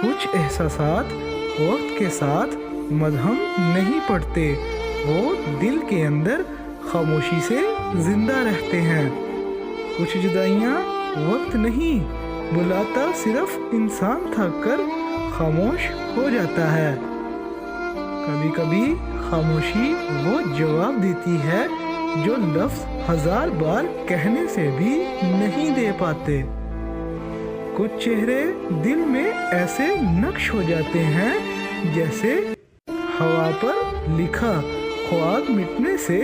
کچھ احساسات وقت کے ساتھ مدھم نہیں پڑتے، وہ دل کے اندر خاموشی سے زندہ رہتے ہیں۔ کچھ جدائیاں وقت نہیں بلاتا، صرف انسان تھک کر خاموش ہو جاتا ہے۔ کبھی کبھی خاموشی وہ جواب دیتی ہے جو لفظ 1000 بار کہنے سے بھی نہیں دے پاتے۔ کچھ چہرے دل میں ایسے نقش ہو جاتے ہیں جیسے ہوا پر لکھا خواب مٹنے سے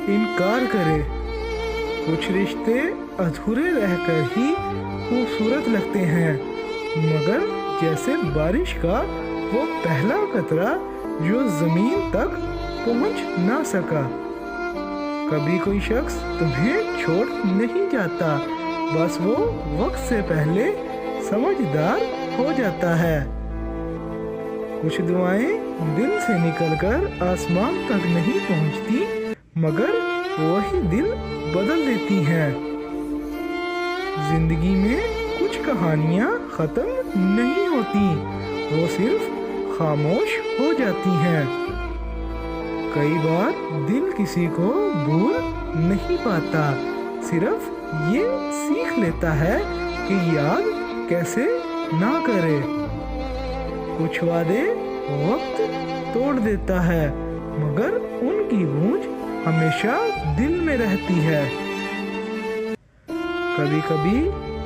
انکار کرے۔ کچھ رشتے ادھورے رہ کر ہی خوبصورت لگتے ہیں، مگر جیسے بارش کا وہ پہلا قطرہ جو زمین تک پہنچ نہ سکا۔ کبھی کوئی شخص تمہیں چھوڑ نہیں جاتا، بس وہ وقت سے پہلے سمجھدار ہو جاتا ہے۔ کچھ دعائیں دل سے نکل کر آسمان تک نہیں پہنچتی، مگر وہی دل بدل دیتی ہیں۔ زندگی میں کچھ کہانیاں ختم نہیں ہوتی، وہ صرف خاموش ہو جاتی ہیں۔ کئی بار دل کسی کو بھول نہیں پاتا، صرف یہ سیکھ لیتا ہے کہ یاد کیسے نہ کرے۔ کچھ وعدے وقت توڑ دیتا ہے، مگر ان کی گونج ہمیشہ دل میں رہتی ہے۔ کبھی کبھی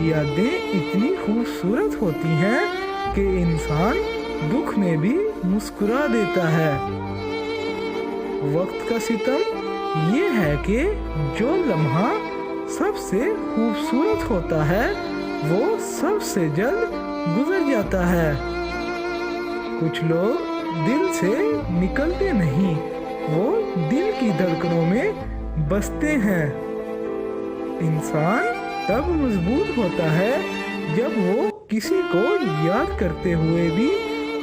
یادیں اتنی خوبصورت ہوتی ہیں کہ انسان دکھ میں بھی مسکرا دیتا ہے۔ وقت کا ستم یہ ہے کہ جو لمحہ سب سے خوبصورت ہوتا ہے وہ سب سے جلد گزر جاتا ہے۔ کچھ لوگ دل سے نکلتے نہیں، وہ دل کی دھڑکنوں میں بستے ہیں۔ انسان تب مضبوط ہوتا ہے جب وہ کسی کو یاد کرتے ہوئے بھی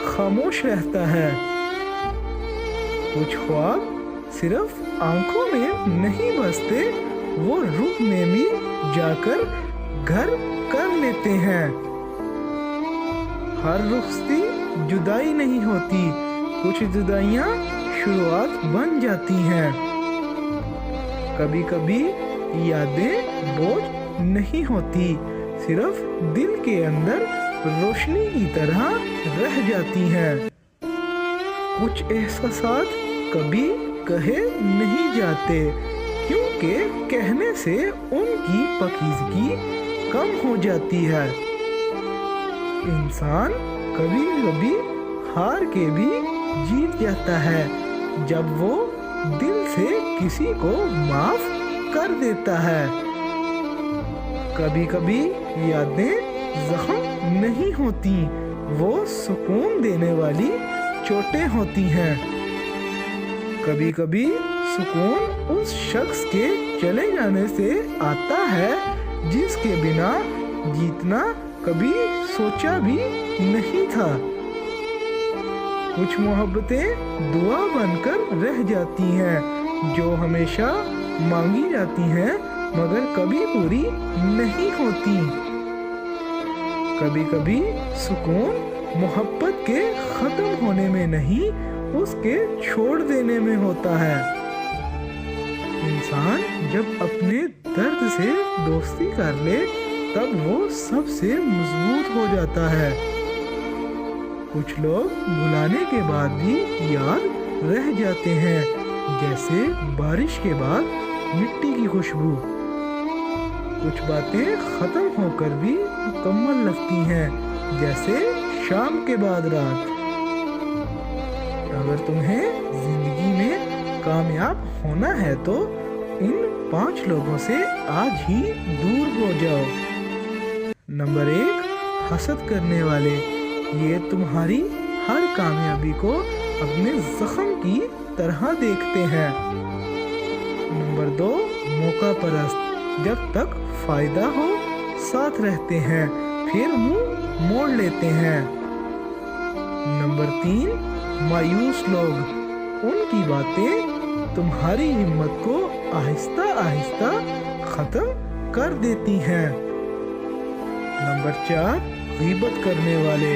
خاموش رہتا ہے۔ کچھ خواب صرف آنکھوں میں نہیں بستے، وہ روح میں بھی جا کر گھر کر لیتے ہیں۔ ہر رخصتی جدائی نہیں ہوتی، کچھ جدائیاں شروعات بن جاتی ہیں۔ کبھی کبھی یادیں بوجھ نہیں ہوتی، صرف دل کے اندر روشنی کی طرح رہ جاتی ہیں۔ کچھ احساسات کبھی کہے نہیں جاتے، کیونکہ کہنے سے ان کی پاکیزگی کم ہو جاتی ہے۔ انسان کبھی کبھی ہار کے بھی جیت جاتا ہے جب وہ دل سے کسی کو معاف کر دیتا ہے۔ کبھی کبھی یادیں زخم نہیں ہوتی، وہ سکون دینے والی چوٹیں ہوتی ہیں۔ کبھی کبھی سکون اس شخص کے چلے جانے سے آتا ہے جس کے بنا جیتنا کبھی سوچا بھی نہیں تھا۔ کچھ محبتیں دعا بن کر رہ جاتی ہیں جو ہمیشہ مانگی جاتی ہیں مگر کبھی پوری نہیں ہوتی۔ کبھی کبھی سکون محبت کے ختم ہونے میں نہیں، اس کے چھوڑ دینے میں ہوتا ہے۔ انسان جب اپنے درد سے دوستی کر لے تب وہ سب سے مضبوط ہو جاتا ہے۔ کچھ لوگ بلانے کے بعد بھی یاد رہ جاتے ہیں، جیسے بارش کے بعد مٹی کی خوشبو۔ کچھ باتیں ختم ہو کر بھی مکمل لگتی ہیں، جیسے شام کے بعد رات۔ اگر تمہیں زندگی میں کامیاب ہونا ہے تو ان 5 لوگوں سے آج ہی دور ہو جاؤ۔ نمبر 1، حسد کرنے والے، یہ تمہاری ہر کامیابی کو اپنے زخم کی طرح دیکھتے ہیں۔ نمبر 2، موقع پرست، جب تک فائدہ ہو ساتھ رہتے ہیں، پھر منہ موڑ لیتے ہیں۔ نمبر 3، مایوس لوگ، ان کی باتیں تمہاری ہمت کو آہستہ آہستہ ختم کر دیتی ہیں۔ نمبر 4، غیبت کرنے والے،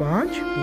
5,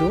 2